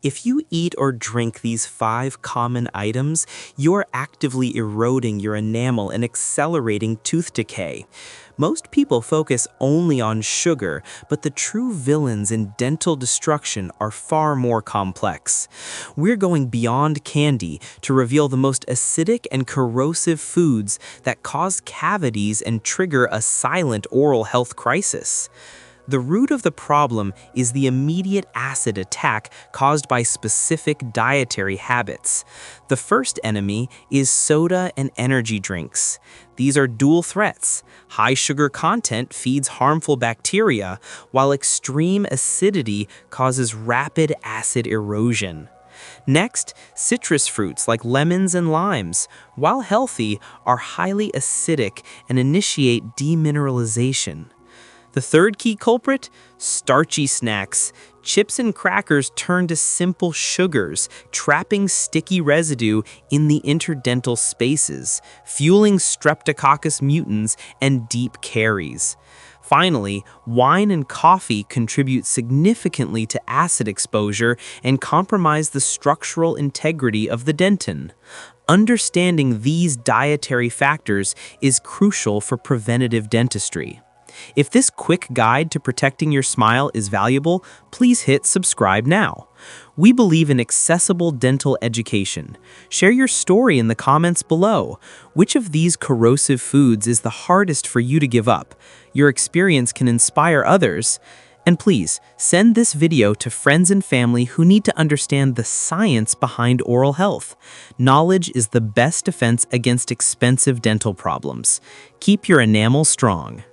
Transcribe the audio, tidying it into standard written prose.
If you eat or drink these 5 common items, you're actively eroding your enamel and accelerating tooth decay. Most people focus only on sugar, but the true villains in dental destruction are far more complex. We're going beyond candy to reveal the most acidic and corrosive foods that cause cavities and trigger a silent oral health crisis. The root of the problem is the immediate acid attack caused by specific dietary habits. The first enemy is soda and energy drinks. These are dual threats. High sugar content feeds harmful bacteria, while extreme acidity causes rapid acid erosion. Next, citrus fruits like lemons and limes, while healthy, are highly acidic and initiate demineralization. The third key culprit? Starchy snacks. Chips and crackers turn to simple sugars, trapping sticky residue in the interdental spaces, fueling streptococcus mutans and deep caries. Finally, wine and coffee contribute significantly to acid exposure and compromise the structural integrity of the dentin. Understanding these dietary factors is crucial for preventative dentistry. If this quick guide to protecting your smile is valuable, please hit subscribe now. We believe in accessible dental education. Share your story in the comments below. Which of these corrosive foods is the hardest for you to give up? Your experience can inspire others. And please, send this video to friends and family who need to understand the science behind oral health. Knowledge is the best defense against expensive dental problems. Keep your enamel strong.